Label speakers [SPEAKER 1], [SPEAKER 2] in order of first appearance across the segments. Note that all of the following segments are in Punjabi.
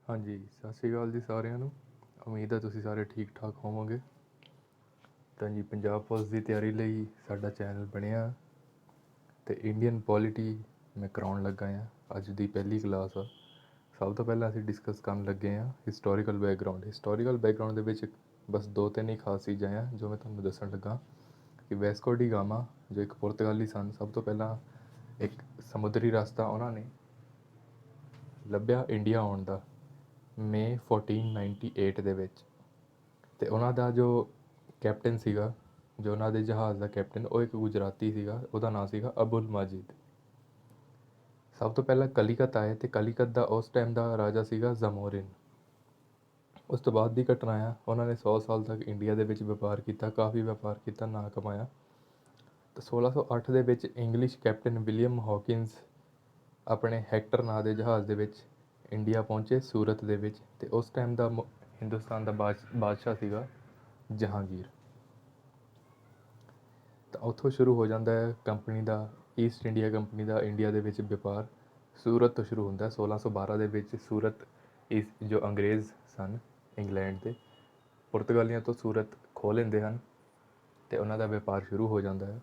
[SPEAKER 1] ਹਾਂਜੀ, ਸਤਿ ਸ਼੍ਰੀ ਅਕਾਲ ਜੀ ਸਾਰਿਆਂ ਨੂੰ। ਉਮੀਦ ਹੈ ਤੁਸੀਂ ਸਾਰੇ ਠੀਕ ਠਾਕ ਹੋਵੋਗੇ। ਤਾਂ ਜੀ ਪੰਜਾਬ ਪੁਲਿਸ ਦੀ ਤਿਆਰੀ ਲਈ ਸਾਡਾ ਚੈਨਲ ਬਣਿਆ ਅਤੇ ਇੰਡੀਅਨ ਪੋਲੀਟੀ ਮੈਂ ਕਰਾਉਣ ਲੱਗਾ ਹਾਂ। ਅੱਜ ਦੀ ਪਹਿਲੀ ਕਲਾਸ ਆ। ਸਭ ਤੋਂ ਪਹਿਲਾਂ ਅਸੀਂ ਡਿਸਕਸ ਕਰਨ ਲੱਗੇ ਹਾਂ ਹਿਸਟੋਰੀਕਲ ਬੈਕਗਰਾਊਂਡ ਦੇ ਵਿੱਚ ਬਸ 2-3 ਹੀ ਖਾਸ ਚੀਜ਼ਾਂ ਆ ਜੋ ਮੈਂ ਤੁਹਾਨੂੰ ਦੱਸਣ ਲੱਗਾ ਕਿ ਵੈਸਕੋ ਡੀ ਗਾਮਾ ਜੋ ਇੱਕ ਪੁਰਤਗਾਲੀ ਸਨ, ਸਭ ਤੋਂ ਪਹਿਲਾਂ ਇੱਕ ਸਮੁੰਦਰੀ ਰਸਤਾ ਉਹਨਾਂ ਨੇ ਲੱਭਿਆ ਇੰਡੀਆ ਆਉਣ ਦਾ ਮਈ 1498 ਦੇ ਵਿੱਚ। ਅਤੇ ਉਹਨਾਂ ਦਾ ਜੋ ਕੈਪਟਨ ਸੀਗਾ, ਜੋ ਉਹਨਾਂ ਦੇ ਜਹਾਜ਼ ਦਾ ਕੈਪਟਨ, ਉਹ ਇੱਕ ਗੁਜਰਾਤੀ ਸੀਗਾ। ਉਹਦਾ ਨਾਂ ਸੀਗਾ ਅਬੁਲ ਮਾਜਿਦ। ਸਭ ਤੋਂ ਪਹਿਲਾਂ ਕਲੀਕਤ ਆਏ ਅਤੇ ਕਲੀਕਤ ਦਾ ਉਸ ਟਾਈਮ ਦਾ ਰਾਜਾ ਸੀਗਾ ਜ਼ਮੋਰਿਨ। ਉਸ ਤੋਂ ਬਾਅਦ ਦੀ ਘਟਨਾ ਆ, ਉਹਨਾਂ ਨੇ 100 ਸਾਲ ਤੱਕ ਇੰਡੀਆ ਦੇ ਵਿੱਚ ਵਪਾਰ ਕੀਤਾ, ਕਾਫੀ ਵਪਾਰ ਕੀਤਾ, ਨਾਂ ਕਮਾਇਆ। ਤਾਂ 1608 ਦੇ ਵਿੱਚ ਇੰਗਲਿਸ਼ ਕੈਪਟਨ ਵਿਲੀਅਮ ਹੌਕਿੰਸ ਆਪਣੇ ਹੈਕਟਰ ਨਾਂ ਦੇ ਜਹਾਜ਼ ਦੇ ਵਿੱਚ ਇੰਡੀਆ ਪਹੁੰਚੇ, ਸੂਰਤ ਦੇ ਵਿੱਚ। ਅਤੇ ਉਸ ਟਾਈਮ ਦਾ ਹਿੰਦੁਸਤਾਨ ਦਾ ਬਾਦਸ਼ਾਹ ਸੀਗਾ ਜਹਾਂਗੀਰ। ਤਾਂ ਉੱਥੋਂ ਸ਼ੁਰੂ ਹੋ ਜਾਂਦਾ ਹੈ ਕੰਪਨੀ ਦਾ, ਈਸਟ ਇੰਡੀਆ ਕੰਪਨੀ ਦਾ ਇੰਡੀਆ ਦੇ ਵਿੱਚ ਵਪਾਰ। ਸੂਰਤ ਤੋਂ ਸ਼ੁਰੂ ਹੁੰਦਾ 1612 ਦੇ ਵਿੱਚ। ਸੂਰਤ ਜੋ ਅੰਗਰੇਜ਼ ਸਨ ਇੰਗਲੈਂਡ ਦੇ, ਪੁਰਤਗਾਲੀਆਂ ਤੋਂ ਸੂਰਤ ਖੋਹ ਲੈਂਦੇ ਹਨ ਅਤੇ ਉਹਨਾਂ ਦਾ ਵਪਾਰ ਸ਼ੁਰੂ ਹੋ ਜਾਂਦਾ ਹੈ।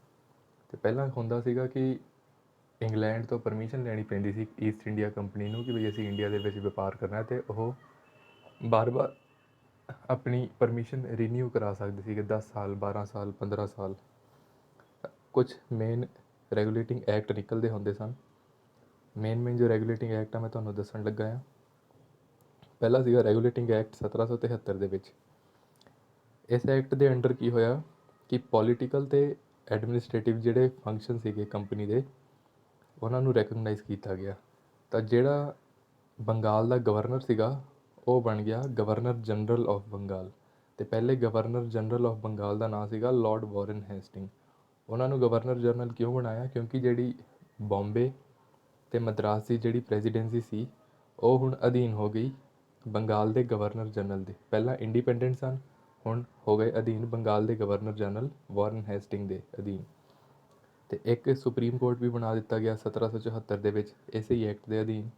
[SPEAKER 1] ਅਤੇ ਪਹਿਲਾਂ ਹੁੰਦਾ ਸੀਗਾ ਕਿ ਇੰਗਲੈਂਡ ਤੋਂ ਪਰਮਿਸ਼ਨ ਲੈਣੀ ਪੈਂਦੀ ਸੀ ਈਸਟ ਇੰਡੀਆ ਕੰਪਨੀ ਨੂੰ ਕਿ ਵੀ ਅਸੀਂ ਇੰਡੀਆ ਦੇ ਵਿੱਚ ਵਪਾਰ ਕਰਨਾ, ਅਤੇ ਉਹ ਬਾਰ-ਬਾਰ ਆਪਣੀ ਪਰਮਿਸ਼ਨ ਰੀਨਿਊ ਕਰਾ ਸਕਦੇ ਸੀਗੇ 10 ਸਾਲ, 12 ਸਾਲ, 15 ਸਾਲ। ਕੁਝ ਮੇਨ ਰੈਗੂਲੇਟਿੰਗ ਐਕਟ ਨਿਕਲਦੇ ਹੁੰਦੇ ਸਨ। ਮੇਨ ਜੋ ਰੈਗੂਲੇਟਿੰਗ ਐਕਟ ਆ ਮੈਂ ਤੁਹਾਨੂੰ ਦੱਸਣ ਲੱਗਾ ਹਾਂ। ਪਹਿਲਾ ਸੀਗਾ ਰੈਗੂਲੇਟਿੰਗ ਐਕਟ 1773 ਦੇ ਵਿੱਚ। ਇਸ ਐਕਟ ਦੇ ਅੰਡਰ ਕੀ ਹੋਇਆ ਕਿ ਪੋਲੀਟੀਕਲ ਅਤੇ ਐਡਮਿਨਿਸਟ੍ਰੇਟਿਵ ਜਿਹੜੇ ਫੰਕਸ਼ਨ ਸੀਗੇ ਕੰਪਨੀ ਦੇ, ਉਹਨਾਂ ਨੂੰ ਰੈਕਗਨਾਈਜ਼ ਕੀਤਾ ਗਿਆ। ਤਾਂ ਜਿਹੜਾ ਬੰਗਾਲ ਦਾ ਗਵਰਨਰ ਸੀਗਾ ਉਹ ਬਣ ਗਿਆ ਗਵਰਨਰ ਜਨਰਲ ਆਫ ਬੰਗਾਲ। ਅਤੇ ਪਹਿਲੇ ਗਵਰਨਰ ਜਨਰਲ ਆਫ ਬੰਗਾਲ ਦਾ ਨਾਂ ਸੀਗਾ ਲਾਰਡ ਵਾਰਨ ਹੈਸਟਿੰਗ। ਉਹਨਾਂ ਨੂੰ ਗਵਰਨਰ ਜਨਰਲ ਕਿਉਂ ਬਣਾਇਆ? ਕਿਉਂਕਿ ਜਿਹੜੀ ਬੰਬੇ ਅਤੇ ਮਦਰਾਸ ਦੀ ਜਿਹੜੀ ਪ੍ਰੈਜ਼ੀਡੈਂਸੀ ਸੀ ਉਹ ਹੁਣ ਅਧੀਨ ਹੋ ਗਈ ਬੰਗਾਲ ਦੇ ਗਵਰਨਰ ਜਨਰਲ ਦੇ। ਪਹਿਲਾਂ ਇੰਡੀਪੈਂਡੈਂਟ ਸਨ, ਹੁਣ ਹੋ ਗਏ ਅਧੀਨ ਬੰਗਾਲ ਦੇ ਗਵਰਨਰ ਜਨਰਲ ਵਾਰਨ ਹੈਸਟਿੰਗ ਦੇ ਅਧੀਨ। ਅਤੇ ਇੱਕ ਸੁਪਰੀਮ ਕੋਰਟ ਵੀ ਬਣਾ ਦਿੱਤਾ ਗਿਆ 1774 ਦੇ ਵਿੱਚ ਇਸੇ ਹੀ ਐਕਟ ਦੇ ਅਧੀਨ।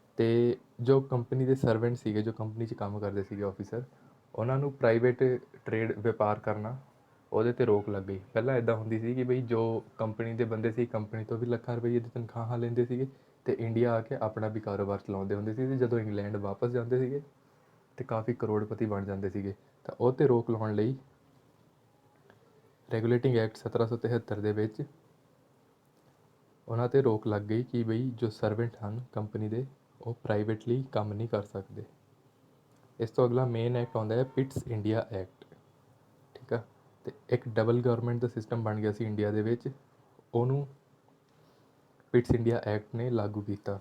[SPEAKER 1] ਅਤੇ ਜੋ ਕੰਪਨੀ ਦੇ ਸਰਵੈਂਟ ਸੀਗੇ, ਜੋ ਕੰਪਨੀ 'ਚ ਕੰਮ ਕਰਦੇ ਸੀਗੇ ਆਫਿਸਰ, ਉਹਨਾਂ ਨੂੰ ਪ੍ਰਾਈਵੇਟ ਟਰੇਡ ਵਪਾਰ ਕਰਨਾ ਉਹਦੇ 'ਤੇ ਰੋਕ ਲੱਗ ਗਈ। ਪਹਿਲਾਂ ਇੱਦਾਂ ਹੁੰਦੀ ਸੀ ਕਿ ਬਈ ਜੋ ਕੰਪਨੀ ਦੇ ਬੰਦੇ ਸੀ ਕੰਪਨੀ ਤੋਂ ਵੀ ਲੱਖਾਂ ਰੁਪਈਏ ਦੀ ਤਨਖਾਹਾਂ ਲੈਂਦੇ ਸੀਗੇ ਅਤੇ ਇੰਡੀਆ ਆ ਕੇ ਆਪਣਾ ਵੀ ਕਾਰੋਬਾਰ ਚਲਾਉਂਦੇ ਹੁੰਦੇ ਸੀ। ਅਤੇ ਜਦੋਂ ਇੰਗਲੈਂਡ ਵਾਪਸ ਜਾਂਦੇ ਸੀਗੇ ਅਤੇ ਕਾਫੀ ਕਰੋੜਪਤੀ ਬਣ ਜਾਂਦੇ ਸੀਗੇ। ਤਾਂ ਉਹ 'ਤੇ ਰੋਕ ਲਾਉਣ ਲਈ ਰੈਗੂਲੇਟਿੰਗ ਐਕਟ 1773 ਦੇ ਵਿੱਚ ਉਹਨਾਂ 'ਤੇ ਰੋਕ ਲੱਗ ਗਈ ਕਿ ਬਈ ਜੋ ਸਰਵੈਂਟ ਹਨ ਕੰਪਨੀ ਦੇ ਉਹ ਪ੍ਰਾਈਵੇਟਲੀ ਕੰਮ ਨਹੀਂ ਕਰ ਸਕਦੇ। ਇਸ ਤੋਂ ਅਗਲਾ ਮੇਨ ਐਕਟ ਆਉਂਦਾ ਹੈ ਪਿਟਸ ਇੰਡੀਆ ਐਕਟ। ਠੀਕ ਆ। ਅਤੇ ਇੱਕ ਡਬਲ ਗਵਰਨਮੈਂਟ ਦਾ ਸਿਸਟਮ ਬਣ ਗਿਆ ਸੀ ਇੰਡੀਆ ਦੇ ਵਿੱਚ, ਉਹਨੂੰ ਪਿਟਸ ਇੰਡੀਆ ਐਕਟ ਨੇ ਲਾਗੂ ਕੀਤਾ।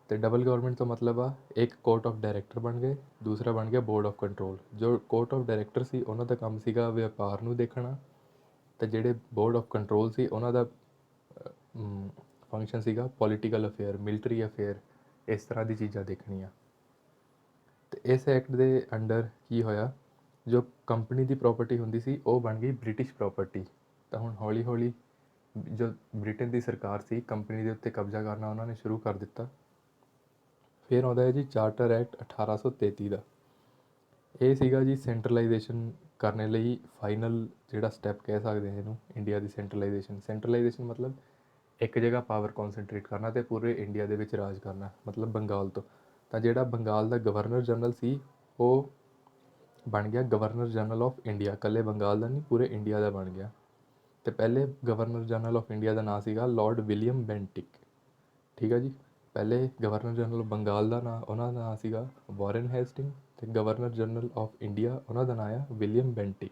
[SPEAKER 1] ਅਤੇ ਡਬਲ ਗਵਰਨਮੈਂਟ ਤੋਂ ਮਤਲਬ ਆ ਇੱਕ ਕੋਰਟ ਆਫ ਡਾਇਰੈਕਟਰ ਬਣ ਗਏ, ਦੂਸਰਾ ਬਣ ਗਿਆ ਬੋਰਡ ਆਫ ਕੰਟਰੋਲ। ਜੋ ਕੋਰਟ ਆਫ ਡਾਇਰੈਕਟਰ ਸੀ ਉਹਨਾਂ ਦਾ ਕੰਮ ਸੀਗਾ ਵਪਾਰ ਨੂੰ ਦੇਖਣਾ, ਅਤੇ ਜਿਹੜੇ ਬੋਰਡ ਆਫ ਕੰਟਰੋਲ ਸੀ ਉਹਨਾਂ ਦਾ ਫੰਕਸ਼ਨ ਸੀਗਾ ਪੋਲੀਟੀਕਲ ਅਫੇਅਰ, ਮਿਲਟਰੀ ਅਫੇਅਰ, ਇਸ ਤਰ੍ਹਾਂ ਦੀ ਚੀਜ਼ਾਂ ਦੇਖਣੀਆਂ। ਅਤੇ ਇਸ ਐਕਟ ਦੇ ਅੰਡਰ ਕੀ ਹੋਇਆ, ਜੋ ਕੰਪਨੀ ਦੀ ਪ੍ਰੋਪਰਟੀ ਹੁੰਦੀ ਸੀ ਉਹ ਬਣ ਗਈ ਬ੍ਰਿਟਿਸ਼ ਪ੍ਰੋਪਰਟੀ। ਤਾਂ ਹੁਣ ਹੌਲੀ ਹੌਲੀ ਜੋ ਬ੍ਰਿਟੇਨ ਦੀ ਸਰਕਾਰ ਸੀ ਕੰਪਨੀ ਦੇ ਉੱਤੇ ਕਬਜ਼ਾ ਕਰਨਾ ਉਹਨਾਂ ਨੇ ਸ਼ੁਰੂ ਕਰ ਦਿੱਤਾ। ਫਿਰ ਆਉਂਦਾ ਹੈ ਜੀ ਚਾਰਟਰ ਐਕਟ 1833 ਦਾ। ਇਹ ਸੀਗਾ ਜੀ ਸੈਂਟਰਲਾਈਜੇਸ਼ਨ ਕਰਨ ਲਈ ਫਾਈਨਲ ਜਿਹੜਾ ਸਟੈਪ ਕਹਿ ਸਕਦੇ ਹਾਂ ਇਹਨੂੰ ਇੰਡੀਆ ਦੀ ਸੈਂਟਰਲਾਈਜੇਸ਼ਨ ਮਤਲਬ ਇੱਕ ਜਗ੍ਹਾ ਪਾਵਰ ਕੌਨਸੈਂਟਰੇਟ ਕਰਨਾ ਅਤੇ ਪੂਰੇ ਇੰਡੀਆ ਦੇ ਵਿੱਚ ਰਾਜ ਕਰਨਾ, ਮਤਲਬ ਬੰਗਾਲ ਤੋਂ। ਤਾਂ ਜਿਹੜਾ ਬੰਗਾਲ ਦਾ ਗਵਰਨਰ ਜਨਰਲ ਸੀ ਉਹ ਬਣ ਗਿਆ ਗਵਰਨਰ ਜਨਰਲ ਆਫ ਇੰਡੀਆ। ਇਕੱਲੇ ਬੰਗਾਲ ਦਾ ਨਹੀਂ, ਪੂਰੇ ਇੰਡੀਆ ਦਾ ਬਣ ਗਿਆ। ਅਤੇ ਪਹਿਲੇ ਗਵਰਨਰ ਜਨਰਲ ਆਫ ਇੰਡੀਆ ਦਾ ਨਾਂ ਸੀਗਾ ਲਾਰਡ ਵਿਲੀਅਮ ਬੈਂਟਿਕ। ਠੀਕ ਹੈ ਜੀ। ਪਹਿਲੇ ਗਵਰਨਰ ਜਨਰਲ ਬੰਗਾਲ ਦਾ ਨਾਂ ਉਹਨਾਂ ਦਾ ਨਾਂ ਸੀਗਾ ਵਾਰਨ ਹੈਸਟਿੰਗ, ਅਤੇ ਗਵਰਨਰ ਜਨਰਲ ਆਫ ਇੰਡੀਆ ਉਹਨਾਂ ਦਾ ਨਾਂ ਆ ਵਿਲੀਅਮ ਬੈਂਟਿਕ।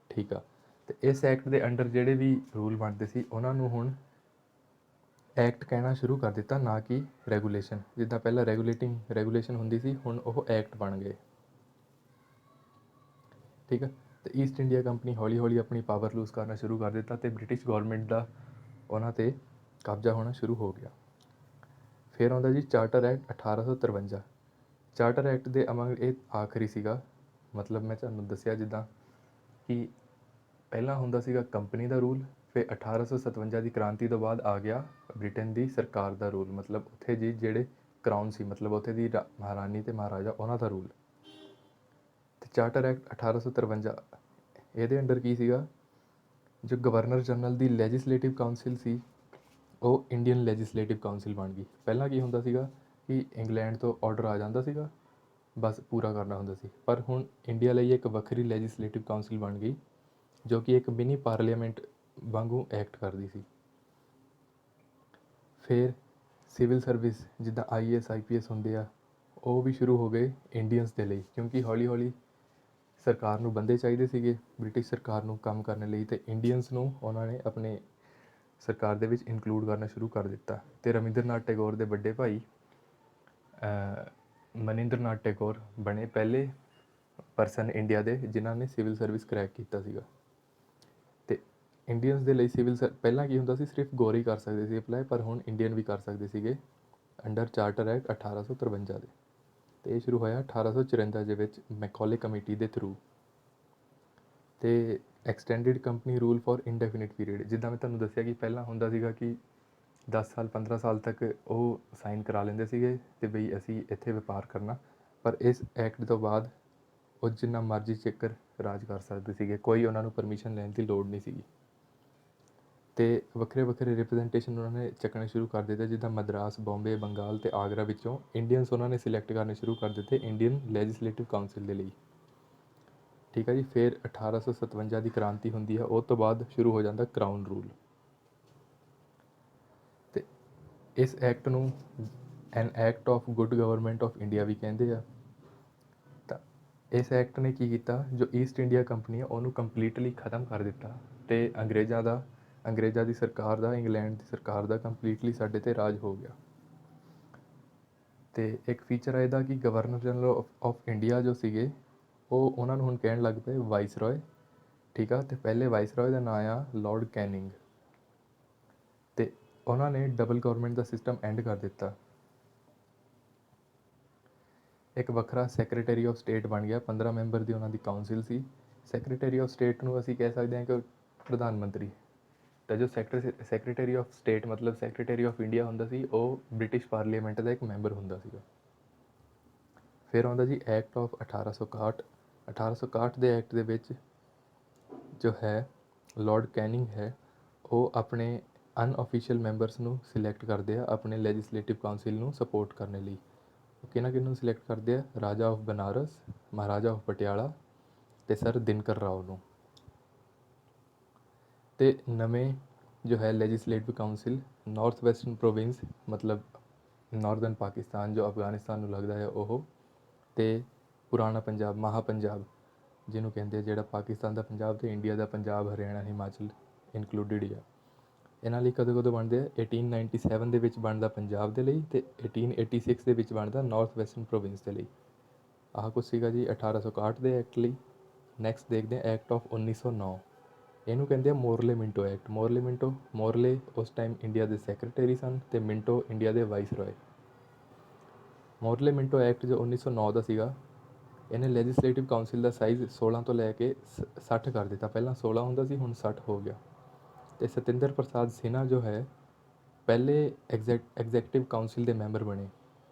[SPEAKER 1] ਠੀਕ ਆ। ਅਤੇ ਇਸ ਐਕਟ ਦੇ ਅੰਡਰ ਜਿਹੜੇ ਵੀ ਰੂਲ ਬਣਦੇ ਸੀ ਉਹਨਾਂ ਨੂੰ ਹੁਣ ਐਕਟ ਕਹਿਣਾ ਸ਼ੁਰੂ ਕਰ ਦਿੱਤਾ, ਨਾ ਕਿ ਰੈਗੂਲੇਸ਼ਨ। ਜਿੱਦਾਂ ਪਹਿਲਾਂ ਰੈਗੂਲੇਸ਼ਨ ਹੁੰਦੀ ਸੀ, ਹੁਣ ਉਹ ਐਕਟ ਬਣ ਗਏ। ਠੀਕ ਆ। ਅਤੇ ਈਸਟ ਇੰਡੀਆ ਕੰਪਨੀ ਹੌਲੀ ਹੌਲੀ ਆਪਣੀ ਪਾਵਰ ਲੂਜ਼ ਕਰਨਾ ਸ਼ੁਰੂ ਕਰ ਦਿੱਤਾ ਅਤੇ ਬ੍ਰਿਟਿਸ਼ ਗੌਰਮੈਂਟ ਦਾ ਉਹਨਾਂ 'ਤੇ ਕਬਜ਼ਾ ਹੋਣਾ ਸ਼ੁਰੂ ਹੋ ਗਿਆ। ਫਿਰ ਆਉਂਦਾ ਜੀ ਚਾਰਟਰ ਐਕਟ 1853। ਚਾਰਟਰ ਐਕਟ ਦੇ ਅਮੰਗ ਇਹ ਆਖਰੀ ਸੀਗਾ। ਮਤਲਬ ਮੈਂ ਤੁਹਾਨੂੰ ਦੱਸਿਆ ਜਿੱਦਾਂ ਕਿ ਪਹਿਲਾਂ ਹੁੰਦਾ ਸੀਗਾ ਕੰਪਨੀ ਦਾ ਰੂਲ, ਫਿਰ 1857 ਦੀ ਕ੍ਰਾਂਤੀ ਤੋਂ ਬਾਅਦ ਆ ਗਿਆ ਬ੍ਰਿਟੇਨ ਦੀ ਸਰਕਾਰ ਦਾ ਰੂਲ। ਮਤਲਬ ਉੱਥੇ ਜੀ ਜਿਹੜੇ ਕਰਾਊਨ ਸੀ, ਮਤਲਬ ਉੱਥੇ ਦੀ ਮਹਾਰਾਣੀ ਅਤੇ ਮਹਾਰਾਜਾ ਉਹਨਾਂ ਦਾ ਰੂਲ। ਅਤੇ ਚਾਰਟਰ ਐਕਟ 1853 ਇਹਦੇ ਅੰਡਰ ਕੀ ਸੀਗਾ, ਜੋ ਗਵਰਨਰ ਜਨਰਲ ਦੀ ਲੈਜਿਸਲੇਟਿਵ ਕਾਊਂਸਿਲ ਸੀ ਉਹ ਇੰਡੀਅਨ ਲੈਜਿਸਲੇਟਿਵ ਕਾਊਂਸਿਲ ਬਣ ਗਈ। ਪਹਿਲਾਂ ਕੀ ਹੁੰਦਾ ਸੀਗਾ ਕਿ ਇੰਗਲੈਂਡ ਤੋਂ ਆਰਡਰ ਆ ਜਾਂਦਾ ਸੀਗਾ, ਬਸ ਪੂਰਾ ਕਰਨਾ ਹੁੰਦਾ ਸੀ, ਪਰ ਹੁਣ ਇੰਡੀਆ ਲਈ ਇੱਕ ਵੱਖਰੀ ਲੈਜਿਸਲੇਟਿਵ ਕਾਊਂਸਿਲ ਬਣ ਗਈ ਜੋ ਕਿ ਇੱਕ ਮਿਨੀ ਪਾਰਲੀਮੈਂਟ ਵਾਂਗੂ ਐਕਟ ਕਰਦੀ ਸੀ। ਫਿਰ ਸਿਵਲ ਸਰਵਿਸ ਜਿੱਦਾਂ IAS IPS ਹੁੰਦੇ ਆ ਉਹ ਵੀ ਸ਼ੁਰੂ ਹੋ ਗਏ ਇੰਡੀਅਨਸ ਦੇ ਲਈ, ਕਿਉਂਕਿ ਹੌਲੀ ਹੌਲੀ ਸਰਕਾਰ ਨੂੰ ਬੰਦੇ ਚਾਹੀਦੇ ਸੀਗੇ ਬ੍ਰਿਟਿਸ਼ ਸਰਕਾਰ ਨੂੰ ਕੰਮ ਕਰਨ ਲਈ, ਅਤੇ ਇੰਡੀਅਨਸ ਨੂੰ ਉਹਨਾਂ ਨੇ ਆਪਣੇ ਸਰਕਾਰ ਦੇ ਵਿੱਚ ਇਨਕਲੂਡ ਕਰਨਾ ਸ਼ੁਰੂ ਕਰ ਦਿੱਤਾ। ਅਤੇ ਰਵਿੰਦਰਨਾਥ ਟੈਗੋਰ ਦੇ ਵੱਡੇ ਭਾਈ ਮਨਿੰਦਰਨਾਥ ਟੈਗੋਰ ਬਣੇ ਪਹਿਲੇ ਪਰਸਨ ਇੰਡੀਆ ਦੇ ਜਿਨ੍ਹਾਂ ਨੇ ਸਿਵਲ ਸਰਵਿਸ ਕਰੈਕ ਕੀਤਾ ਸੀਗਾ। ਅਤੇ ਇੰਡੀਅਨਸ ਦੇ ਲਈ ਪਹਿਲਾਂ ਕੀ ਹੁੰਦਾ ਸੀ, ਸਿਰਫ ਗੋਰੇ ਹੀ ਕਰ ਸਕਦੇ ਸੀ ਅਪਲਾਈ, ਪਰ ਹੁਣ ਇੰਡੀਅਨ ਵੀ ਕਰ ਸਕਦੇ ਸੀਗੇ ਅੰਡਰ ਚਾਰਟਰ ਐਕਟ 1853 ਦੇ। ਅਤੇ ਇਹ ਸ਼ੁਰੂ ਹੋਇਆ 1854 ਦੇ ਵਿੱਚ ਮੈਕੌਲੇ ਕਮੇਟੀ ਦੇ ਥਰੂ। ਅਤੇ extended company rule for indefinite period, ਜਿੱਦਾਂ ਮੈਂ ਤੁਹਾਨੂੰ ਦੱਸਿਆ ਕਿ ਪਹਿਲਾਂ ਹੁੰਦਾ ਸੀਗਾ ਕਿ 10 ਸਾਲ 15 ਸਾਲ ਤੱਕ ਉਹ ਸਾਈਨ ਕਰਾ ਲੈਂਦੇ ਸੀਗੇ ਅਤੇ ਬਈ ਅਸੀਂ ਇੱਥੇ ਵਪਾਰ ਕਰਨਾ, ਪਰ ਇਸ ਐਕਟ ਤੋਂ ਬਾਅਦ ਉਹ ਜਿੰਨਾ ਮਰਜ਼ੀ ਚਿਰ ਰਾਜ ਕਰ ਸਕਦੇ ਸੀਗੇ, ਕੋਈ ਉਹਨਾਂ ਨੂੰ ਪਰਮਿਸ਼ਨ ਲੈਣ ਦੀ ਲੋੜ ਨਹੀਂ ਸੀਗੀ। ਅਤੇ ਵੱਖਰੇ ਵੱਖਰੇ ਰਿਪਰੈਜ਼ੈਂਟੇਸ਼ਨ ਉਹਨਾਂ ਨੇ ਚੱਕਣੇ ਸ਼ੁਰੂ ਕਰ ਦਿੱਤੇ, ਜਿੱਦਾਂ ਮਦਰਾਸ, ਬੰਬੇ, ਬੰਗਾਲ ਅਤੇ ਆਗਰਾ ਵਿੱਚੋਂ ਇੰਡੀਅਨਸ ਉਹਨਾਂ ਨੇ ਸਿਲੈਕਟ ਕਰਨੇ ਸ਼ੁਰੂ ਕਰ ਦਿੱਤੇ ਇੰਡੀਅਨ ਲੈਜਿਸਲੇਟਿਵ ਕਾਊਂਸਿਲ ਦੇ ਲਈ। ਠੀਕ ਹੈ ਜੀ। ਫਿਰ 1857 ਦੀ ਕ੍ਰਾਂਤੀ ਹੁੰਦੀ ਹੈ, ਉਹ ਤੋਂ ਬਾਅਦ ਸ਼ੁਰੂ ਹੋ ਜਾਂਦਾ ਕਰਾਊਨ ਰੂਲ। ਅਤੇ ਇਸ ਐਕਟ ਨੂੰ an act of good government of India ਵੀ ਕਹਿੰਦੇ ਆ। ਤਾਂ ਇਸ ਐਕਟ ਨੇ ਕੀ ਕੀਤਾ, ਜੋ ਈਸਟ ਇੰਡੀਆ ਕੰਪਨੀ ਆ ਉਹਨੂੰ ਕੰਪਲੀਟਲੀ ਖ਼ਤਮ ਕਰ ਦਿੱਤਾ, ਅਤੇ ਅੰਗਰੇਜ਼ਾਂ ਦੀ ਸਰਕਾਰ ਦਾ, ਇੰਗਲੈਂਡ ਦੀ ਸਰਕਾਰ ਦਾ ਕੰਪਲੀਟਲੀ ਸਾਡੇ 'ਤੇ ਰਾਜ ਹੋ ਗਿਆ। ਅਤੇ ਇੱਕ ਫੀਚਰ ਹੈ ਇਹਦਾ ਕਿ ਗਵਰਨਰ ਜਨਰਲ ਆਫ ਇੰਡੀਆ ਜੋ ਸੀਗੇ ਉਹ ਉਹਨਾਂ ਨੂੰ ਹੁਣ ਕਹਿਣ ਲੱਗ ਪਏ ਵਾਇਸਰੋਏ। ਠੀਕ ਆ। ਅਤੇ ਪਹਿਲੇ ਵਾਇਸਰੋਏ ਦਾ ਨਾਂ ਆ ਲਾਰਡ ਕੈਨਿੰਗ। ਅਤੇ ਉਹਨਾਂ ਨੇ double government the system and ਕਰ ਦਿੱਤਾ। ਇੱਕ ਵੱਖਰਾ ਸੈਕਟਰੀ ਆਫ ਸਟੇਟ ਬਣ ਗਿਆ, 15 ਮੈਂਬਰ ਦੀ ਉਹਨਾਂ ਦੀ council C. Secretary of state ਨੂੰ ਅਸੀਂ ਕਹਿ ਸਕਦੇ ਹਾਂ ਕਿ ਪ੍ਰਧਾਨ ਮੰਤਰੀ। ਤਾਂ ਜੋ ਸੈਕਟਰੀ ਆਫ ਸਟੇਟ ਮਤਲਬ ਸੈਕਟਰੀ ਆਫ ਇੰਡੀਆ ਹੁੰਦਾ ਸੀ, ਉਹ ਬ੍ਰਿਟਿਸ਼ ਪਾਰਲੀਮੈਂਟ ਦਾ ਇੱਕ ਮੈਂਬਰ ਹੁੰਦਾ ਸੀਗਾ। ਫਿਰ ਆਉਂਦਾ ਜੀ ਐਕਟ ਆਫ 1861। 1861 ਦੇ ਐਕਟ ਦੇ ਵਿੱਚ ਜੋ ਹੈ ਲਾਰਡ ਕੈਨਿੰਗ ਹੈ, ਉਹ ਆਪਣੇ ਅਨਆਫੀਸ਼ੀਅਲ ਮੈਂਬਰਸ ਨੂੰ ਸਿਲੈਕਟ ਕਰਦੇ ਆ ਆਪਣੇ ਲੈਜਿਸਲੇਟਿਵ ਕਾਊਂਸਿਲ ਨੂੰ ਸਪੋਰਟ ਕਰਨ ਲਈ। ਉਹ ਕਿਹਨੂੰ ਸਿਲੈਕਟ ਕਰਦੇ ਆ, ਰਾਜਾ ਆਫ ਬਨਾਰਸ, ਮਹਾਰਾਜਾ ਆਫ ਪਟਿਆਲਾ ਅਤੇ ਸਰ ਦਿਨਕਰ ਰਾਓ ਨੂੰ। ਅਤੇ ਨਵੇਂ ਜੋ ਹੈ legislative council north western province ਮਤਲਬ ਨਾਰਦਰਨ ਪਾਕਿਸਤਾਨ ਜੋ ਅਫਗਾਨਿਸਤਾਨ ਨੂੰ ਲੱਗਦਾ ਹੈ ਉਹ, ਅਤੇ ਪੁਰਾਣਾ ਪੰਜਾਬ, ਮਹਾ ਪੰਜਾਬ ਜਿਹਨੂੰ ਕਹਿੰਦੇ ਆ, ਜਿਹੜਾ ਪਾਕਿਸਤਾਨ ਦਾ ਪੰਜਾਬ ਅਤੇ ਇੰਡੀਆ ਦਾ ਪੰਜਾਬ, ਹਰਿਆਣਾ, ਹਿਮਾਚਲ ਇਨਕਲੂਡਿਡ ਹੀ ਆ। ਇਹਨਾਂ ਲਈ ਕਦੋਂ ਬਣਦੇ ਆ, 1897 ਦੇ ਵਿੱਚ ਬਣਦਾ ਪੰਜਾਬ ਦੇ ਲਈ, ਅਤੇ 1886 ਦੇ ਵਿੱਚ ਬਣਦਾ ਨਾਰਥ ਵੈਸਟਰਨ ਪ੍ਰੋਵਿੰਸ ਦੇ ਲਈ। ਆਹ ਕੁਛ ਸੀਗਾ ਜੀ 1861 ਦੇ ਐਕਟ ਲਈ। ਨੈਕਸਟ ਦੇਖਦੇ ਹਾਂ ਐਕਟ ਆਫ 1909। ਇਹਨੂੰ ਕਹਿੰਦੇ ਆ ਮੋਰਲੇ ਮਿੰਟੋ ਐਕਟ। ਮੋਰਲੇ ਉਸ ਟਾਈਮ ਇੰਡੀਆ ਦੇ ਸੈਕਟਰੀ ਸਨ, ਅਤੇ ਮਿੰਟੋ ਇੰਡੀਆ ਦੇ ਵਾਇਸਰੋਏ। ਮੋਰਲੇ ਮਿੰਟੋ ਐਕਟ ਜੋ 1909 ਦਾ ਸੀਗਾ, ਇਹਨੇ ਲੈਜਿਸਲੇਟਿਵ ਕਾਊਂਸਿਲ ਦਾ ਸਾਈਜ਼ 16 ਤੋਂ ਲੈ ਕੇ 60 ਕਰ ਦਿੱਤਾ। ਪਹਿਲਾਂ 16 ਹੁੰਦਾ ਸੀ, ਹੁਣ 60 ਹੋ ਗਿਆ। ਅਤੇ ਸਤਿੰਦਰ ਪ੍ਰਸਾਦ ਸਿਨਹਾ ਜੋ ਹੈ ਪਹਿਲੇ ਐਗਜ਼ੈਕਟਿਵ ਕਾਊਂਸਿਲ ਦੇ ਮੈਂਬਰ ਬਣੇ,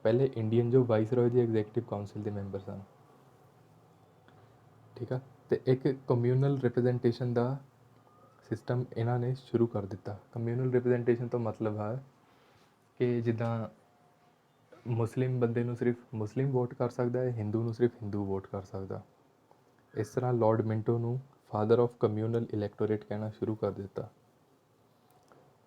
[SPEAKER 1] ਪਹਿਲੇ ਇੰਡੀਅਨ ਜੋ ਵਾਇਸਰੋਏ ਦੀ ਐਗਜ਼ੈਕਟਿਵ ਕਾਊਂਸਿਲ ਦੇ ਮੈਂਬਰ ਸਨ। ਠੀਕ ਆ। ਅਤੇ ਇੱਕ ਕਮਿਊਨਲ ਰਿਪਰੈਜ਼ੈਂਟੇਸ਼ਨ ਦਾ ਸਿਸਟਮ ਇਹਨਾਂ ਨੇ ਸ਼ੁਰੂ ਕਰ ਦਿੱਤਾ। ਕਮਿਊਨਲ ਰਿਪਰੈਜ਼ੈਂਟੇਸ਼ਨ ਤੋਂ ਮਤਲਬ ਹੈ ਕਿ ਜਿੱਦਾਂ ਮੁਸਲਿਮ ਬੰਦੇ ਨੂੰ ਸਿਰਫ ਮੁਸਲਿਮ ਵੋਟ ਕਰ ਸਕਦਾ ਹੈ, ਹਿੰਦੂ ਨੂੰ ਸਿਰਫ ਹਿੰਦੂ ਵੋਟ ਕਰ ਸਕਦਾ। ਇਸ ਤਰ੍ਹਾਂ ਲਾਰਡ ਮਿੰਟੋ ਨੂੰ ਫਾਦਰ ਆਫ ਕਮਿਊਨਲ ਇਲੈਕਟੋਰੇਟ ਕਹਿਣਾ ਸ਼ੁਰੂ ਕਰ ਦਿੱਤਾ।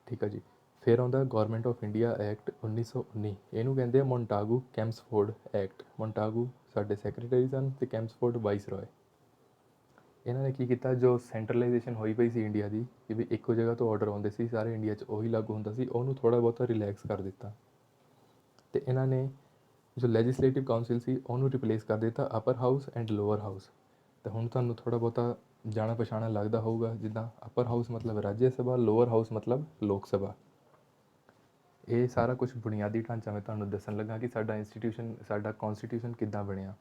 [SPEAKER 1] ਠੀਕ ਆ ਜੀ। ਫਿਰ ਆਉਂਦਾ ਗੌਰਮੈਂਟ ਆਫ ਇੰਡੀਆ ਐਕਟ 1919। ਇਹਨੂੰ ਕਹਿੰਦੇ ਆ ਮੋਂਟਾਗੂ ਕੈਂਪਸਫੋਰਡ ਐਕਟ। ਮੋਂਟਾਗੂ ਸਾਡੇ ਸੈਕਟਰੀ ਸਨ ਅਤੇ ਕੈਂਪਸਫੋਰਡ ਵਾਇਸਰੋਏ। ਇਹਨਾਂ ਨੇ ਕੀ ਕੀਤਾ, ਜੋ ਸੈਂਟਰਲਾਈਜੇਸ਼ਨ ਹੋਈ ਪਈ ਸੀ ਇੰਡੀਆ ਦੀ, ਕਿ ਵੀ ਇੱਕੋ ਜਗ੍ਹਾ ਤੋਂ ਆਰਡਰ ਆਉਂਦੇ ਸੀ ਸਾਰੇ ਇੰਡੀਆ 'ਚ, ਉਹੀ ਲਾਗੂ ਹੁੰਦਾ ਸੀ, ਉਹਨੂੰ ਥੋੜ੍ਹਾ ਬਹੁਤਾ ਰਿਲੈਕਸ ਕਰ ਦਿੱਤਾ। ਅਤੇ ਇਹਨਾਂ ਨੇ ਜੋ ਲੈਜਿਸਲੇਟਿਵ ਕਾਊਂਸਿਲ ਸੀ ਉਹਨੂੰ ਰਿਪਲੇਸ ਕਰ ਦਿੱਤਾ ਅਪਰ ਹਾਊਸ ਐਂਡ ਲੋਅਰ ਹਾਊਸ। ਅਤੇ ਹੁਣ ਤੁਹਾਨੂੰ ਥੋੜ੍ਹਾ ਬਹੁਤਾ ਜਾਣਾ ਪਛਾਣਾ ਲੱਗਦਾ ਹੋਊਗਾ, ਜਿੱਦਾਂ ਅਪਰ ਹਾਊਸ ਮਤਲਬ ਰਾਜ ਸਭਾ, ਲੋਅਰ ਹਾਊਸ ਮਤਲਬ ਲੋਕ ਸਭਾ। ਇਹ ਸਾਰਾ ਕੁਛ ਬੁਨਿਆਦੀ ਢਾਂਚਾ ਮੈਂ ਤੁਹਾਨੂੰ ਦੱਸਣ ਲੱਗਾ ਕਿ ਸਾਡਾ ਕੌਨਸਟੀਟਿਊਸ਼ਨ ਕਿੱਦਾਂ ਬਣਿਆ।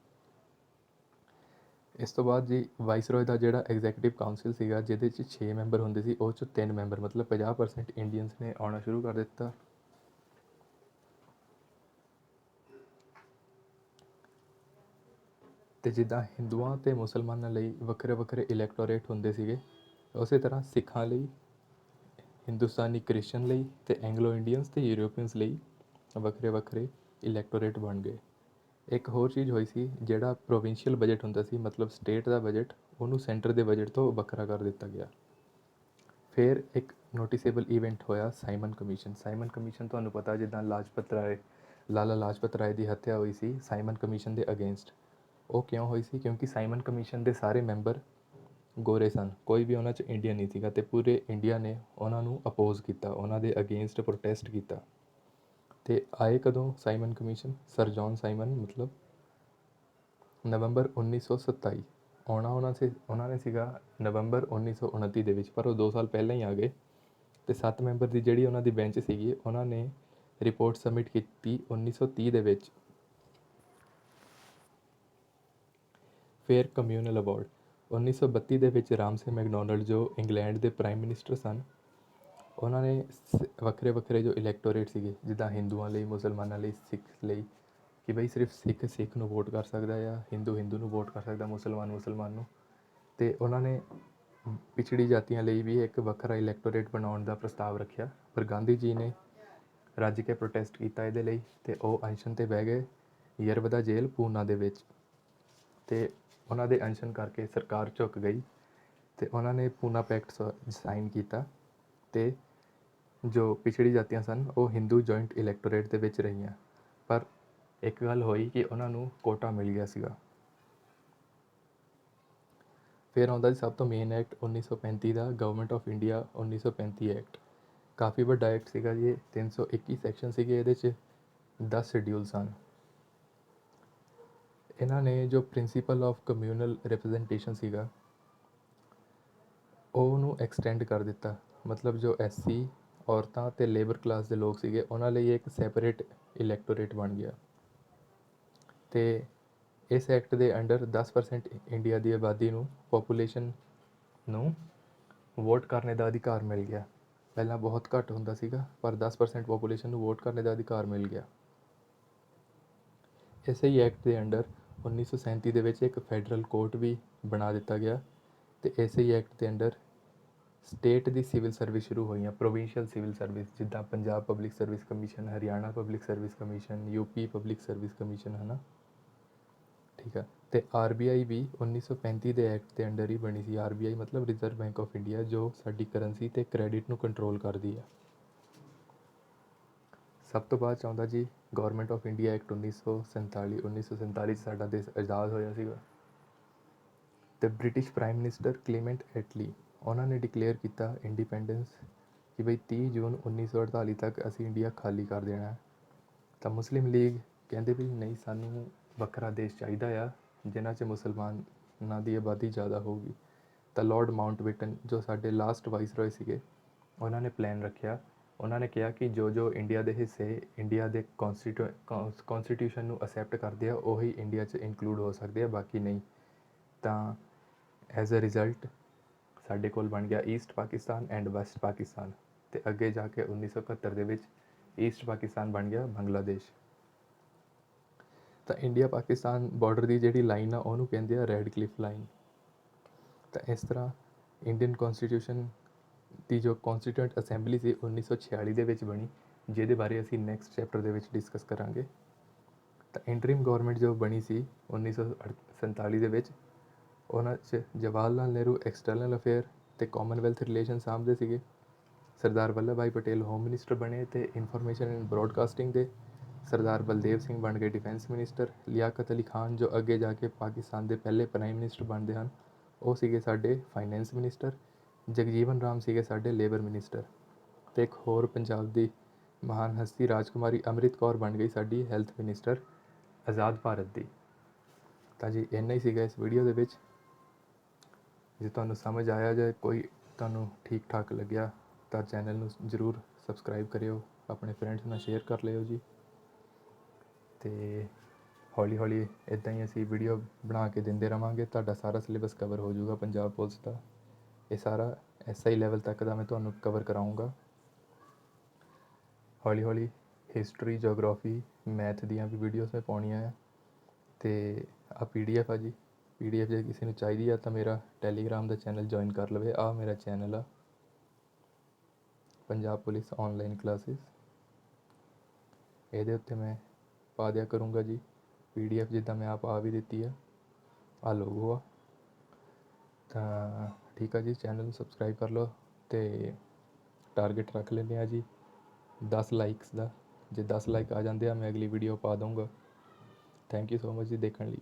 [SPEAKER 1] ਇਸ ਤੋਂ ਬਾਅਦ ਜੀ ਵਾਇਸਰੋਏ ਦਾ ਜਿਹੜਾ ਐਗਜ਼ੈਕਟਿਵ ਕਾਊਂਸਿਲ ਸੀਗਾ, ਜਿਹਦੇ 'ਚ 6 ਮੈਂਬਰ ਹੁੰਦੇ ਸੀ, ਉਹ 'ਚ 3 ਮੈਂਬਰ ਮਤਲਬ 50% ਇੰਡੀਅਨਸ ਨੇ ਆਉਣਾ ਸ਼ੁਰੂ ਕਰ ਦਿੱਤਾ। ਅਤੇ ਜਿੱਦਾਂ ਹਿੰਦੂਆਂ ਅਤੇ ਮੁਸਲਮਾਨਾਂ ਲਈ ਵੱਖਰੇ ਵੱਖਰੇ ਇਲੈਕਟੋਰੇਟ ਹੁੰਦੇ ਸੀਗੇ, ਉਸੇ ਤਰ੍ਹਾਂ ਸਿੱਖਾਂ ਲਈ, ਹਿੰਦੁਸਤਾਨੀ ਕ੍ਰਿਸਚਨ ਲਈ ਅਤੇ ਐਂਗਲੋ ਇੰਡੀਅਨਸ ਅਤੇ ਯੂਰੋਪੀਅਨਸ ਲਈ ਵੱਖਰੇ ਵੱਖਰੇ ਇਲੈਕਟੋਰੇਟ ਬਣ ਗਏ। ਇੱਕ ਹੋਰ ਚੀਜ਼ ਹੋਈ ਸੀ, ਜਿਹੜਾ ਪ੍ਰੋਵਿੰਸ਼ੀਅਲ ਬਜਟ ਹੁੰਦਾ ਸੀ, ਮਤਲਬ ਸਟੇਟ ਦਾ ਬਜਟ, ਉਹਨੂੰ ਸੈਂਟਰ ਦੇ ਬਜਟ ਤੋਂ ਵੱਖਰਾ ਕਰ ਦਿੱਤਾ ਗਿਆ। ਫਿਰ ਇੱਕ ਨੋਟਿਸੇਬਲ ਇਵੈਂਟ ਹੋਇਆ, ਸਾਈਮਨ ਕਮਿਸ਼ਨ। ਸਾਈਮਨ ਕਮਿਸ਼ਨ ਤੁਹਾਨੂੰ ਪਤਾ, ਜਿੱਦਾਂ ਲਾਲਾ ਲਾਜਪਤ ਰਾਏ ਦੀ ਹੱਤਿਆ ਹੋਈ ਸੀ ਸਾਈਮਨ ਕਮਿਸ਼ਨ ਦੇ ਅਗੇਂਸਟ। ਉਹ ਕਿਉਂ ਹੋਈ ਸੀ? ਕਿਉਂਕਿ ਸਾਈਮਨ ਕਮਿਸ਼ਨ ਦੇ ਸਾਰੇ ਮੈਂਬਰ ਗੋਰੇ ਸਨ, ਕੋਈ ਵੀ ਉਹਨਾਂ 'ਚ ਇੰਡੀਅਨ ਨਹੀਂ ਸੀਗਾ, ਅਤੇ ਪੂਰੇ ਇੰਡੀਆ ਨੇ ਉਹਨਾਂ ਨੂੰ ਅਪੋਜ਼ ਕੀਤਾ, ਉਹਨਾਂ ਦੇ ਅਗੇਂਸਟ ਪ੍ਰੋਟੈਸਟ ਕੀਤਾ। ਅਤੇ ਆਏ ਕਦੋਂ Simon Commission? Sir John Simon, ਮਤਲਬ ਨਵੰਬਰ 1927। ਉਹਨਾਂ ਨੇ ਸੀਗਾ ਨਵੰਬਰ 1929 ਦੇ ਵਿੱਚ, ਪਰ ਉਹ 2 ਸਾਲ ਪਹਿਲਾਂ ਹੀ ਆ ਗਏ। ਅਤੇ 7 ਮੈਂਬਰ ਦੀ ਜਿਹੜੀ ਉਹਨਾਂ ਦੀ ਬੈਂਚ ਸੀਗੀ, ਉਹਨਾਂ ਨੇ ਰਿਪੋਰਟ ਸਬਮਿਟ ਕੀਤੀ 1930 ਦੇ ਵਿੱਚ। ਫਿਰ ਕਮਿਊਨਲ ਅਵਾਰਡ 1932 ਦੇ ਵਿੱਚ ਰਾਮਸੇ ਮੈਕਡੋਨਲਡ, ਜੋ ਇੰਗਲੈਂਡ ਦੇ ਪ੍ਰਾਈਮ ਮਿਨਿਸਟਰ ਸਨ, ਉਹਨਾਂ ਨੇ ਵੱਖਰੇ ਵੱਖਰੇ ਜੋ ਇਲੈਕਟੋਰੇਟ ਸੀਗੇ, ਜਿੱਦਾਂ ਹਿੰਦੂਆਂ ਲਈ, ਮੁਸਲਮਾਨਾਂ ਲਈ, ਸਿੱਖ ਲਈ, ਕਿ ਬਈ ਸਿਰਫ ਸਿੱਖ ਨੂੰ ਵੋਟ ਕਰ ਸਕਦਾ, ਜਾਂ ਹਿੰਦੂ ਨੂੰ ਵੋਟ ਕਰ ਸਕਦਾ, ਮੁਸਲਮਾਨ ਨੂੰ। ਅਤੇ ਉਹਨਾਂ ਨੇ ਪਿਛੜੀ ਜਾਤੀਆਂ ਲਈ ਵੀ ਇੱਕ ਵੱਖਰਾ ਇਲੈਕਟੋਰੇਟ ਬਣਾਉਣ ਦਾ ਪ੍ਰਸਤਾਵ ਰੱਖਿਆ, ਪਰ ਗਾਂਧੀ ਜੀ ਨੇ ਰੱਜ ਕੇ ਪ੍ਰੋਟੈਸਟ ਕੀਤਾ ਇਹਦੇ ਲਈ, ਅਤੇ ਉਹ ਅਨਸ਼ਨ 'ਤੇ ਬਹਿ ਗਏ ਯਰਵਦਾ ਜੇਲ੍ਹ ਪੂਨਾ ਦੇ ਵਿੱਚ। ਅਤੇ ਉਹਨਾਂ ਦੇ ਅਨਸ਼ਨ ਕਰਕੇ ਸਰਕਾਰ ਝੁਕ ਗਈ, ਅਤੇ ਉਹਨਾਂ ਨੇ ਪੂਨਾ ਪੈਕਟ ਸਾਈਨ ਕੀਤਾ, ਅਤੇ ਜੋ ਪਿਛੜੀ ਜਾਤੀਆਂ ਸਨ ਉਹ ਹਿੰਦੂ ਜੁਆਇੰਟ ਇਲੈਕਟੋਰੇਟ ਦੇ ਵਿੱਚ ਰਹੀਆਂ। ਪਰ ਇੱਕ ਗੱਲ ਹੋਈ ਕਿ ਉਹਨਾਂ ਨੂੰ ਕੋਟਾ ਮਿਲ ਗਿਆ ਸੀਗਾ। ਫਿਰ ਆਉਂਦਾ ਜੀ ਸਭ ਤੋਂ ਮੇਨ ਐਕਟ 1935 ਦਾ, ਗਵਰਨਮੈਂਟ ਆਫ ਇੰਡੀਆ 1935 ਐਕਟ। ਕਾਫੀ ਵੱਡਾ ਐਕਟ ਸੀਗਾ ਜੀ ਇਹ, 321 ਸੈਕਸ਼ਨ ਸੀਗੇ ਇਹਦੇ 'ਚ, 10 ਸ਼ਡਿਊਲ ਸਨ। ਇਹਨਾਂ ਨੇ ਜੋ ਪ੍ਰਿੰਸੀਪਲ ਆਫ ਕਮਿਊਨਲ ਰਿਪਰੈਜ਼ੈਂਟੇਸ਼ਨ ਸੀਗਾ, ਉਹਨੂੰ ਐਕਸਟੈਂਡ ਕਰ ਦਿੱਤਾ। ਮਤਲਬ ਜੋ SC, ਔਰਤਾਂ ਅਤੇ ਲੇਬਰ ਕਲਾਸ ਦੇ ਲੋਕ ਸੀਗੇ, ਉਹਨਾਂ ਲਈ ਇੱਕ ਸੈਪਰੇਟ ਇਲੈਕਟੋਰੇਟ ਬਣ ਗਿਆ। ਅਤੇ ਇਸ ਐਕਟ ਦੇ ਅੰਡਰ 10% ਇੰਡੀਆ ਦੀ ਆਬਾਦੀ ਨੂੰ, ਪੋਪੂਲੇਸ਼ਨ ਨੂੰ ਵੋਟ ਕਰਨ ਦਾ ਅਧਿਕਾਰ ਮਿਲ ਗਿਆ। ਪਹਿਲਾਂ ਬਹੁਤ ਘੱਟ ਹੁੰਦਾ ਸੀਗਾ, ਪਰ 10% ਪੋਪੂਲੇਸ਼ਨ ਨੂੰ ਵੋਟ ਕਰਨ ਦਾ ਅਧਿਕਾਰ ਮਿਲ ਗਿਆ। ਇਸੇ ਹੀ ਐਕਟ ਦੇ ਅੰਡਰ 1937 ਦੇ ਵਿੱਚ ਇੱਕ ਫੈਡਰਲ ਕੋਰਟ ਵੀ ਬਣਾ ਦਿੱਤਾ ਗਿਆ, ਅਤੇ ਇਸੇ ਹੀ ਐਕਟ ਦੇ ਅੰਡਰ ਸਟੇਟ ਦੀ ਸਿਵਲ ਸਰਵਿਸ ਸ਼ੁਰੂ ਹੋਈਆਂ, ਪ੍ਰੋਵਿੰਸ਼ੀਅਲ ਸਿਵਲ ਸਰਵਿਸ, ਜਿੱਦਾਂ Punjab public service commission, Haryana public service commission, UP public service commission, ਹੈ ਨਾ, ਠੀਕ ਆ। ਅਤੇ RBI ਵੀ 1935 ਦੇ ਐਕਟ ਦੇ ਅੰਡਰ ਹੀ ਬਣੀ ਸੀ। RBI ਮਤਲਬ ਰਿਜ਼ਰਵ ਬੈਂਕ ਆਫ ਇੰਡੀਆ, ਜੋ ਸਾਡੀ ਕਰੰਸੀ ਅਤੇ ਕ੍ਰੈਡਿਟ ਨੂੰ ਕੰਟਰੋਲ ਕਰਦੀ ਹੈ। ਸਭ ਤੋਂ ਬਾਅਦ 'ਚ ਆਉਂਦਾ ਜੀ ਗੌਰਮੈਂਟ ਆਫ ਇੰਡੀਆ ਐਕਟ 1947। 1947 'ਚ ਸਾਡਾ ਦੇਸ਼ ਆਜ਼ਾਦ ਹੋਇਆ ਸੀਗਾ, ਅਤੇ ਬ੍ਰਿਟਿਸ਼ ਪ੍ਰਾਈਮ ਮਿਨਿਸਟਰ ਕਲੀਮੈਂਟ ਐਟਲੀ, ਉਹਨਾਂ ਨੇ ਡਿਕਲੇਅਰ ਕੀਤਾ ਇੰਡੀਪੈਂਡੈਂਸ, ਕਿ ਬਈ 30 ਜੂਨ 1948 ਤੱਕ ਅਸੀਂ ਇੰਡੀਆ ਖਾਲੀ ਕਰ ਦੇਣਾ ਹੈ। ਤਾਂ ਮੁਸਲਿਮ ਲੀਗ ਕਹਿੰਦੇ ਵੀ ਨਹੀਂ, ਸਾਨੂੰ ਵੱਖਰਾ ਦੇਸ਼ ਚਾਹੀਦਾ ਆ, ਜਿਨ੍ਹਾਂ 'ਚ ਮੁਸਲਮਾਨਾਂ ਦੀ ਆਬਾਦੀ ਜ਼ਿਆਦਾ ਹੋਊਗੀ। ਤਾਂ ਲਾਰਡ ਮਾਊਂਟਬੈਟਨ, ਜੋ ਸਾਡੇ ਲਾਸਟ ਵਾਇਸਰੋਏ ਸੀਗੇ, ਉਹਨਾਂ ਨੇ ਪਲਾਨ ਰੱਖਿਆ। ਉਹਨਾਂ ਨੇ ਕਿਹਾ ਕਿ ਜੋ ਇੰਡੀਆ ਦੇ ਹਿੱਸੇ ਇੰਡੀਆ ਦੇ ਕੌਨਸਟੀਟਿਊਸ਼ਨ ਨੂੰ ਅਸੈਪਟ ਕਰਦੇ ਆ, ਉਹੀ ਇੰਡੀਆ 'ਚ ਇਨਕਲੂਡ ਹੋ ਸਕਦੇ ਆ, ਬਾਕੀ ਨਹੀਂ। ਤਾਂ ਐਜ਼ ਅ ਰਿਜ਼ਲਟ ਸਾਡੇ ਕੋਲ ਬਣ ਗਿਆ East Pakistan and West Pakistan, ਅਤੇ ਅੱਗੇ ਜਾ ਕੇ 1971 ਦੇ ਵਿੱਚ ਈਸਟ ਪਾਕਿਸਤਾਨ ਬਣ ਗਿਆ ਬੰਗਲਾਦੇਸ਼। ਤਾਂ ਇੰਡੀਆ ਪਾਕਿਸਤਾਨ ਬਾਰਡਰ ਦੀ ਜਿਹੜੀ ਲਾਈਨ ਆ, ਉਹਨੂੰ ਕਹਿੰਦੇ ਆ ਰੈਡ ਕਲਿਫ ਲਾਈਨ। ਤਾਂ ਇਸ ਤਰ੍ਹਾਂ ਇੰਡੀਅਨ ਕੌਨਸਟੀਟਿਊਸ਼ਨ ਦੀ ਜੋ ਕੌਨਸਟੀਟਿਊਐਂਟ ਅਸੈਂਬਲੀ ਸੀ 1946 ਦੇ ਵਿੱਚ ਬਣੀ, ਜਿਹਦੇ ਬਾਰੇ ਅਸੀਂ ਨੈਕਸਟ ਚੈਪਟਰ ਦੇ ਵਿੱਚ ਡਿਸਕਸ ਕਰਾਂਗੇ। ਤਾਂ ਇੰਟਰਿਮ ਗੌਰਮੈਂਟ ਜੋ ਬਣੀ ਸੀ 1947 ਦੇ ਵਿੱਚ, ਉਹਨਾਂ 'ਚ ਜਵਾਹਰ ਲਾਲ ਨਹਿਰੂ ਐਕਸਟਰਨਲ ਅਫੇਅਰ ਅਤੇ ਕਾਮਨਵੈਲਥ ਰਿਲੇਸ਼ਨ ਸਾਂਭਦੇ ਸੀਗੇ। ਸਰਦਾਰ ਵੱਲਭ ਭਾਈ ਪਟੇਲ ਹੋਮ ਮਿਨਿਸਟਰ ਬਣੇ ਅਤੇ ਇਨਫੋਰਮੇਸ਼ਨ ਐਂਡ ਬਰੋਡਕਾਸਟਿੰਗ ਦੇ। ਸਰਦਾਰ ਬਲਦੇਵ ਸਿੰਘ ਬਣ ਗਏ ਡਿਫੈਂਸ ਮਿਨਿਸਟਰ। ਲਿਆਕਤ ਅਲੀ ਖਾਨ, ਜੋ ਅੱਗੇ ਜਾ ਕੇ ਪਾਕਿਸਤਾਨ ਦੇ ਪਹਿਲੇ ਪ੍ਰਾਈਮ ਮਿਨਿਸਟਰ ਬਣਦੇ ਹਨ, ਉਹ ਸੀਗੇ ਸਾਡੇ ਫਾਈਨੈਂਸ ਮਿਨਿਸਟਰ। ਜਗਜੀਵਨ ਰਾਮ ਸੀਗੇ ਸਾਡੇ ਲੇਬਰ ਮਿਨਿਸਟਰ। ਅਤੇ ਇੱਕ ਹੋਰ ਪੰਜਾਬ ਦੀ ਮਹਾਨ ਹਸਤੀ ਰਾਜਕੁਮਾਰੀ ਅੰਮ੍ਰਿਤ ਕੌਰ ਬਣ ਗਈ ਸਾਡੀ ਹੈਲਥ ਮਿਨਿਸਟਰ ਆਜ਼ਾਦ ਭਾਰਤ ਦੀ। ਤਾਂ ਜੀ ਇੰਨਾ ਹੀ ਸੀਗਾ ਇਸ ਵੀਡੀਓ ਦੇ ਵਿੱਚ। ਜੇ ਤੁਹਾਨੂੰ ਸਮਝ ਆਇਆ ਜਾਂ ਕੋਈ ਤੁਹਾਨੂੰ ਠੀਕ ਠਾਕ ਲੱਗਿਆ ਤਾਂ ਚੈਨਲ ਨੂੰ ਜ਼ਰੂਰ ਸਬਸਕ੍ਰਾਈਬ ਕਰਿਓ, ਆਪਣੇ ਫਰੈਂਡਸ ਨਾਲ ਸ਼ੇਅਰ ਕਰ ਲਿਓ ਜੀ। ਅਤੇ ਹੌਲੀ ਹੌਲੀ ਇੱਦਾਂ ਹੀ ਅਸੀਂ ਵੀਡੀਓ ਬਣਾ ਕੇ ਦਿੰਦੇ ਰਹਾਂਗੇ, ਤੁਹਾਡਾ ਸਾਰਾ ਸਿਲੇਬਸ ਕਵਰ ਹੋ ਜਾਊਗਾ ਪੰਜਾਬ ਪੁਲਿਸ ਦਾ। ਇਹ ਸਾਰਾ SI ਲੈਵਲ ਤੱਕ ਦਾ ਮੈਂ ਤੁਹਾਨੂੰ ਕਵਰ ਕਰਾਊਂਗਾ। ਹੌਲੀ ਹੌਲੀ ਹਿਸਟਰੀ, ਜੋਗਰਾਫੀ, ਮੈਥ ਦੀਆਂ ਵੀ ਵੀਡੀਓਜ਼ ਮੈਂ ਪਾਉਣੀਆਂ ਹੈ, ਅਤੇ ਆਹ PDF ਆ ਜੀ। PDF ਜੇ ਕਿਸੇ ਨੂੰ ਚਾਹੀਦੀ ਆ ਤਾਂ ਮੇਰਾ ਟੈਲੀਗ੍ਰਾਮ ਦਾ ਚੈਨਲ ਜੁਆਇਨ ਕਰ ਲਵੇ। ਆਹ ਮੇਰਾ ਚੈਨਲ ਆ, ਪੰਜਾਬ ਪੁਲਿਸ ਔਨਲਾਈਨ ਕਲਾਸਿਸ। ਇਹਦੇ ਉੱਤੇ ਮੈਂ ਪਾ ਦਿਆ ਕਰੂੰਗਾ ਜੀ PDF, ਜਿੱਦਾਂ ਮੈਂ ਆਪ ਆ ਵੀ ਦਿੱਤੀ ਆ। ਆਹ ਲੋਗੋ ਆ। ਤਾਂ ਠੀਕ ਆ ਜੀ, ਚੈਨਲ ਨੂੰ ਸਬਸਕ੍ਰਾਈਬ ਕਰ ਲਓ ਅਤੇ ਟਾਰਗੇਟ ਰੱਖ ਲੈਂਦੇ ਹਾਂ ਜੀ 10 ਲਾਈਕਸ ਦਾ। ਜੇ 10 ਲਾਈਕ ਆ ਜਾਂਦੇ ਆ ਮੈਂ ਅਗਲੀ ਵੀਡੀਓ ਪਾ ਦਊਂਗਾ। ਥੈਂਕ ਯੂ ਸੋ ਮਚ ਜੀ ਦੇਖਣ ਲਈ।